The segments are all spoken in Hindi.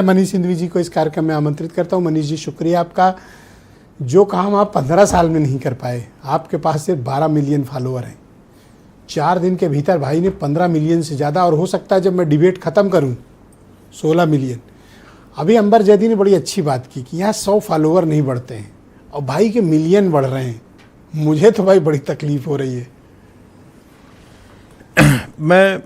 मनीष सिंघवी जी को इस कार्यक्रम में आमंत्रित करता हूं। मनीष जी, शुक्रिया आपका। जो काम आप 15 साल में नहीं कर पाए, आपके पास सिर्फ 12 मिलियन फॉलोअर हैं। 4 दिन के भीतर भाई ने 15 मिलियन से ज़्यादा, और हो सकता है जब मैं डिबेट ख़त्म करूं 16 मिलियन। अभी अंबर जैदी ने बड़ी अच्छी बात की कि यहाँ 100 फॉलोअर नहीं बढ़ते हैं और भाई के मिलियन बढ़ रहे हैं। मुझे तो भाई बड़ी तकलीफ हो रही है। मैं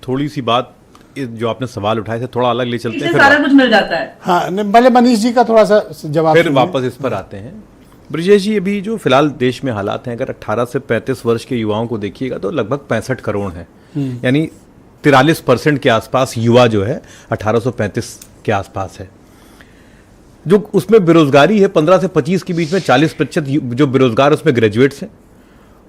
थोड़ी सी बात जो आपने सवाल उठाए थे थोड़ा अलग ले चलते हैं, सारा कुछ मिल जाता है। हाँ, भले मनीष जी का थोड़ा सा जवाब फिर वापस इस पर आते हैं। ब्रिजेश जी, अभी जो फिलहाल देश में हालात हैं, अगर 18 से 35 वर्ष के युवाओं को देखिएगा तो लगभग 65 करोड़ हैं, यानी 43% के आसपास युवा जो है 18 से 35 के आसपास है। जो उसमें बेरोजगारी है 15 से 25 के बीच में 40% जो बेरोजगार उसमें ग्रेजुएट्स हैं,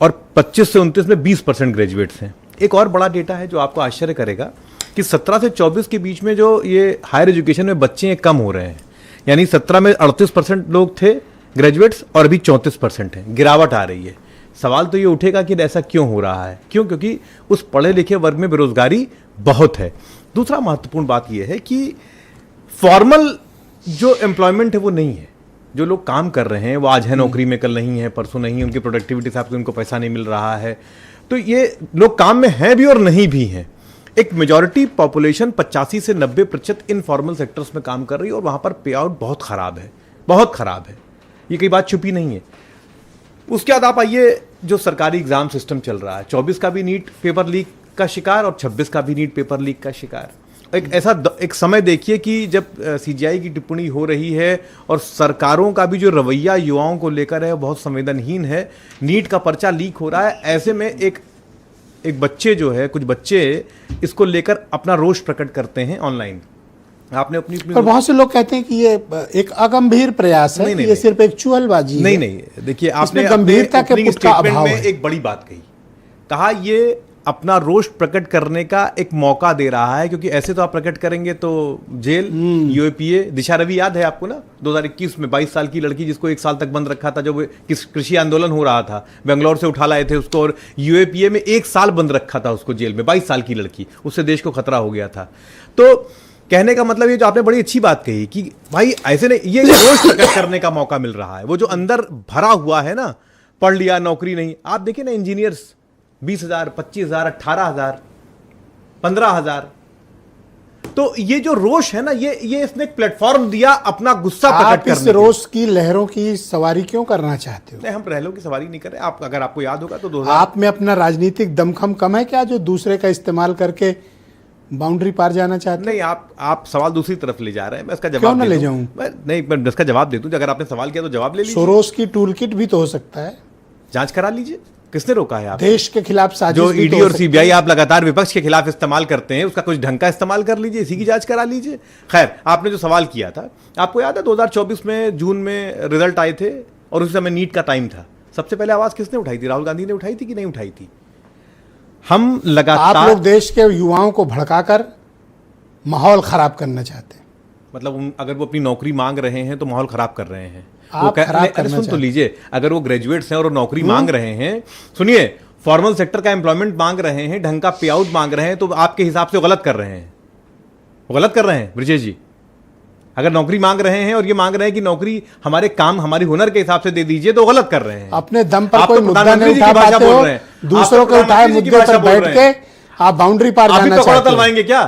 और 25 से 29 में 20% ग्रेजुएट्स हैं। एक और बड़ा डेटा है जो आपको आश्चर्य करेगा कि 17 से 24 के बीच में जो ये हायर एजुकेशन में बच्चे कम हो रहे हैं, यानी 17 में 38% लोग थे ग्रेजुएट्स और अभी 34% हैं, गिरावट आ रही है। सवाल तो ये उठेगा कि ऐसा क्यों हो रहा है? क्यों? क्योंकि उस पढ़े लिखे वर्ग में बेरोजगारी बहुत है। दूसरा महत्वपूर्ण बात यह है कि फॉर्मल जो एम्प्लॉयमेंट है वो नहीं है। जो लोग काम कर रहे हैं वो आज है नौकरी में, कल नहीं है, परसों नहीं है, उनकी प्रोडक्टिविटी हिसाब से उनको पैसा नहीं मिल रहा है। तो ये लोग काम में हैं भी और नहीं भी हैं। एक मेजॉरिटी पॉपुलेशन 85 से 90% इनफॉर्मल सेक्टर्स में काम कर रही है और वहां पर पे आउट बहुत खराब है, बहुत खराब है। ये कोई बात छुपी नहीं है। उसके बाद आप आइए, जो सरकारी एग्जाम सिस्टम चल रहा है, 24 का भी नीट पेपर लीक का शिकार और 26 का भी नीट पेपर लीक का शिकार। एक ऐसा एक समय देखिए कि जब सीजीआई की टिप्पणी हो रही है और सरकारों का भी जो रवैया युवाओं को लेकर है बहुत संवेदनहीन है, नीट का पर्चा लीक हो रहा है। ऐसे में एक बच्चे जो है, कुछ बच्चे इसको लेकर अपना रोष प्रकट करते हैं ऑनलाइन। आपने अपनी पर बहुत से लोग कहते हैं कि ये एक अगंभीर प्रयास है, ये सिर्फ एक चुहलबाजी है। नहीं, देखिए आपने गंभीरता के पुट का अभाव है। एक बड़ी बात कहा ये अपना रोष प्रकट करने का एक मौका दे रहा है, क्योंकि ऐसे तो आप प्रकट करेंगे तो जेल, यूएपीए। दिशा रवि याद है आपको ना, 2021 में 22 साल की लड़की जिसको 1 साल तक बंद रखा था, जब कृषि आंदोलन हो रहा था, बेंगलोर से उठा लाए थे उसको और यूएपीए में 1 साल बंद रखा था उसको जेल में। 22 साल की लड़की, उससे देश को खतरा हो गया था। तो कहने का मतलब ये जो आपने बड़ी अच्छी बात कही कि भाई ऐसे नहीं, ये रोष प्रकट करने का मौका मिल रहा है। वो जो अंदर भरा हुआ है ना, पढ़ लिया नौकरी नहीं। आप देखिए ना, इंजीनियर्स 20,000, 25,000, 18,000, 15,000। तो ये जो रोष है ना, ये इसने एक प्लेटफॉर्म दिया अपना गुस्सा प्रकट करने। आप इस रोष की लहरों की सवारी क्यों करना चाहते हो? नहीं, हम लहरों की सवारी नहीं कर रहे। आप अगर आपको याद होगा तो आप में अपना राजनीतिक दमखम कम है क्या, जो दूसरे का इस्तेमाल करके बाउंड्री पार जाना चाहते? नहीं, आप सवाल दूसरी तरफ ले जा रहे हैं। मैं इसका जवाब क्यों ना ले जाऊं? नहीं, मैं इसका जवाब दे दूं। अगर आपने सवाल किया तो जवाब ले लीजिए। सोरोस की टूल किट भी तो हो सकता है, जांच करा लीजिए। किसने रोका है? आप देश के खिलाफ साजिश जो ईडी और सीबीआई आप लगातार विपक्ष के खिलाफ इस्तेमाल करते हैं, उसका कुछ ढंग का इस्तेमाल कर लीजिए, इसी की जांच करा लीजिए। खैर, आपने जो सवाल किया था, आपको याद है 2024 में जून में रिजल्ट आए थे और उस समय नीट का टाइम था। सबसे पहले आवाज किसने उठाई थी? राहुल गांधी ने उठाई थी कि नहीं उठाई थी? हम लगातार, आप लोग देश के युवाओं को भड़काकर माहौल खराब करना चाहते हैं। मतलब अगर वो अपनी नौकरी मांग रहे हैं तो माहौल खराब कर रहे हैं। सुन तो लीजिए, अगर वो ग्रेजुएट्स हैं और वो नौकरी मांग रहे हैं, सुनिए, फॉर्मल सेक्टर का एम्प्लॉयमेंट मांग रहे हैं, ढंग का पे आउट मांग रहे हैं, तो आपके हिसाब से वो गलत कर रहे हैं। वो गलत कर रहे हैं ब्रिजेश जी। अगर नौकरी मांग रहे हैं और ये मांग रहे हैं कि नौकरी हमारे काम, हमारी हुनर के हिसाब से दे दीजिए, तो गलत कर रहे हैं। अपने दम पर कोई मुद्दा नहीं उठा पाते हो, दूसरों के उठाए मुद्दे पर बैठ के आप बाउंड्री पार जाना चाहते हो। तलवाएंगे क्या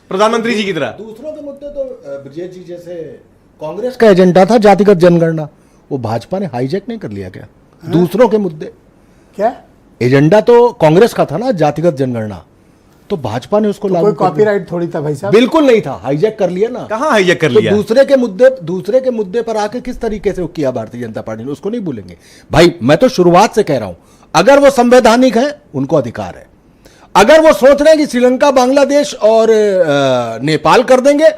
प्रधानमंत्री जी की तरह? दूसरों के मुद्दे तो ब्रिजेश जी, जैसे कांग्रेस का एजेंडा था जातिगत जनगणना, वो भाजपा ने हाईजैक नहीं कर लिया क्या? दूसरों के मुद्दे, क्या एजेंडा तो कांग्रेस का था ना, जातिगत जनगणना, तो भाजपा ने उसको लागू। कोई कॉपीराइट थोड़ी था भाई साहब? बिल्कुल नहीं था, हाईजैक कर लिया ना। कहां हाईजैक कर लिया? दूसरे के मुद्दे पर आके किस तरीके से किया भारतीय जनता पार्टी ने, उसको नहीं भूलेंगे भाई। मैं तो शुरुआत से कह रहा हूं, अगर वो संवैधानिक है उनको अधिकार है। अगर वो सोच रहे हैं कि श्रीलंका, बांग्लादेश और नेपाल कर देंगे,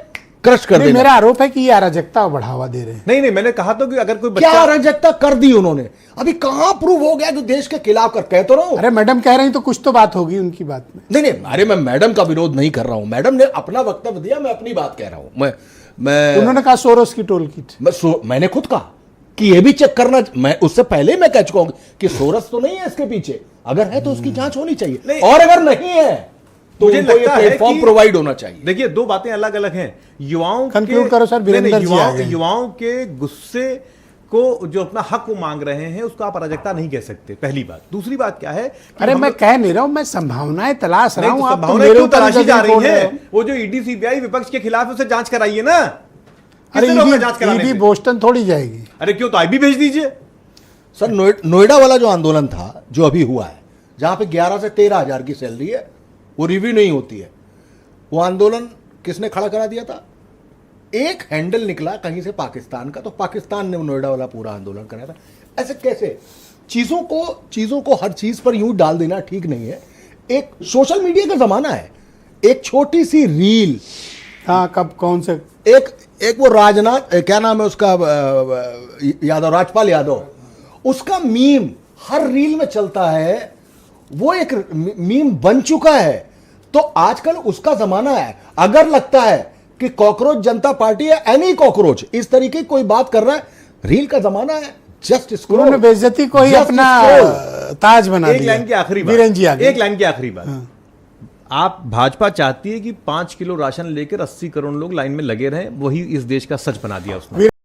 क्रश कर देंगे। मेरा आरोप है कि ये अराजकता बढ़ावा दे रहे हैं। नहीं, मैंने कहा तो कि अगर कोई क्या अराजकता कर दी उन्होंने? अभी कहां प्रूव हो गया जो देश के खिलाफ कर? कह तो रहा हूं। अरे मैडम कह रही तो कुछ तो बात होगी उनकी बात में। नहीं, अरे मैं मैडम का विरोध नहीं कर रहा हूं। मैडम ने अपना वक्तव्य दिया, मैं अपनी बात कह रहा हूं। मैं उन्होंने कहा सोरोस की टोल किट, मैंने खुद कहा कि ये भी चेक करना। मैं उससे पहले मैं कह चुका हूं कि सोरस तो नहीं है इसके पीछे, अगर है तो उसकी जांच होनी चाहिए, और अगर नहीं है तो मुझे उनको ये लगता है प्लेटफॉर्म कि- प्रोवाइड होना चाहिए। देखिए, दो बातें अलग अलग हैं। युवाओं Conclude करो सर, वीरेंद्र जी आ गए। युवाओं के गुस्से को, जो अपना हक वो मांग रहे हैं, उसको आप अराजकता नहीं कह सकते, पहली बात। दूसरी बात क्या है कि अरे हम मैं लोग- कह नहीं रहा हूं, मैं संभावनाएं तलाश रहा नहीं, हूं। तो आप तो संभावनाएं मेरे क्यों ऊपर तलाशी जा जज रही बोल रहे हैं? हो। वो जो ईडी सीबीआई विपक्ष के खिलाफ है, उसे जांच कराइए ना। अरे किसने रोका जांच कराने ईडी से? बोस्टन थोड़ी जाएगी। अरे क्यों, तो आईबी भेज दीजिए। सर नोएडा वाला जो आंदोलन था, जो अभी हुआ है, जहां पे 11 से 13 हजार की सैलरी है, वो रिव्यू नहीं होती है, वो आंदोलन किसने खड़ा करा दिया था? एक हैंडल निकला कहीं से पाकिस्तान का, तो पाकिस्तान ने नोएडा वाला पूरा आंदोलन कराया था। ऐसे कैसे? चीजों को हर चीज पर यूं डाल देना ठीक नहीं है। एक सोशल मीडिया का जमाना है, एक छोटी सी रील, हाँ, कब कौन से एक वो राजनाथ, क्या नाम है उसका, यादव, राजपाल यादव, उसका मीम हर रील में चलता है, वो एक मीम बन चुका है। तो आजकल उसका जमाना है। अगर लगता है कि कॉकरोच जनता पार्टी है, एनी कॉकरोच इस तरीके की कोई बात कर रहा है, रील का जमाना है, जस्ट स्क्रॉल। उन्होंने बेइज्जती को ही Just अपना scroll। ताज बना एक दिया। लाइन की आखिरी बात, वीरेंद्र जी आगे। एक लाइन की आखिरी बात। आप, भाजपा चाहती है कि 5 किलो राशन लेकर 80 करोड़ लोग लाइन में लगे रहें, वही इस देश का सच बना दिया उसने।